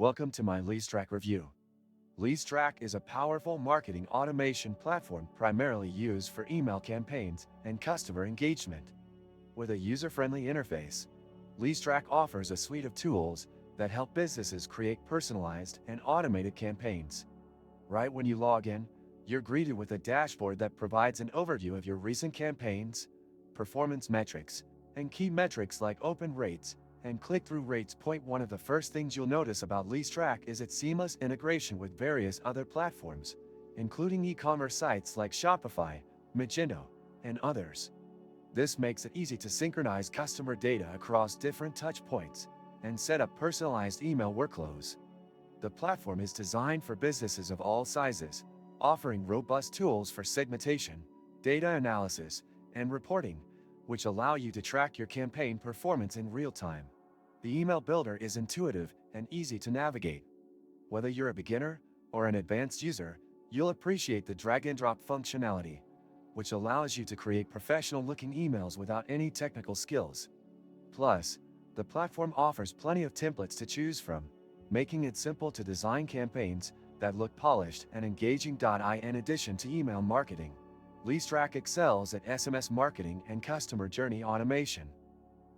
Welcome to my Listrak review. Listrak is a powerful marketing automation platform primarily used for email campaigns and customer engagement. With a user-friendly interface, Listrak offers a suite of tools that help businesses create personalized and automated campaigns. Right when you log in, you're greeted with a dashboard that provides an overview of your recent campaigns, performance metrics, and key metrics like open rates and click-through rates. One of the first things you'll notice about Listrak is its seamless integration with various other platforms, including e-commerce sites like Shopify, Magento, and others. This makes it easy to synchronize customer data across different touchpoints and set up personalized email workflows. The platform is designed for businesses of all sizes, offering robust tools for segmentation, data analysis, and reporting, which allow you to track your campaign performance in real time. The email builder is intuitive and easy to navigate. Whether you're a beginner or an advanced user, you'll appreciate the drag-and-drop functionality, which allows you to create professional-looking emails without any technical skills. Plus, the platform offers plenty of templates to choose from, making it simple to design campaigns that look polished and engaging. In addition to email marketing, Listrak excels at SMS marketing and customer journey automation.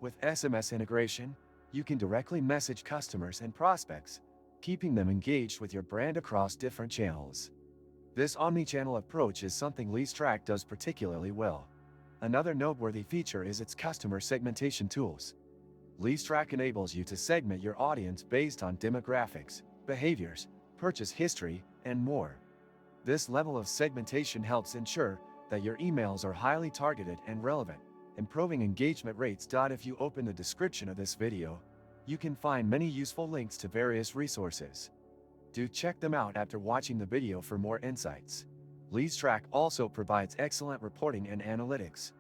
With SMS integration, you can directly message customers and prospects, keeping them engaged with your brand across different channels. This omnichannel approach is something Listrak does particularly well. Another noteworthy feature is its customer segmentation tools. Listrak enables you to segment your audience based on demographics, behaviors, purchase history, and more. This level of segmentation helps ensure that your emails are highly targeted and relevant, improving engagement rates. If you open the description of this video, you can find many useful links to various resources. Do check them out after watching the video for more insights. Listrak also provides excellent reporting and analytics,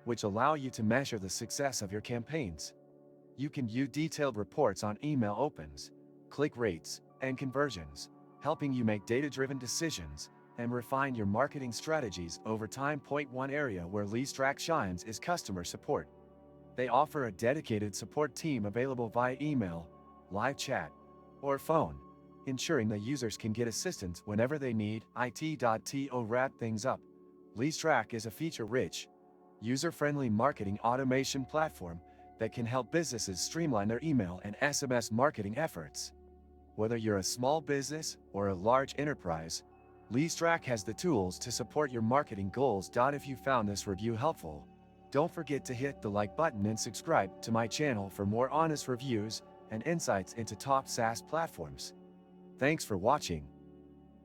which allow you to measure the success of your campaigns. You can view detailed reports on email opens, click rates, and conversions, helping you make data-driven decisions and refine your marketing strategies over time. One area where Listrak shines is customer support. They offer a dedicated support team available via email, live chat, or phone, ensuring that users can get assistance whenever they need it. To wrap things up, Listrak is a feature-rich, user-friendly marketing automation platform that can help businesses streamline their email and SMS marketing efforts. Whether you're a small business or a large enterprise, Listrak has the tools to support your marketing goals. If you found this review helpful, don't forget to hit the like button and subscribe to my channel for more honest reviews and insights into top SaaS platforms. Thanks for watching.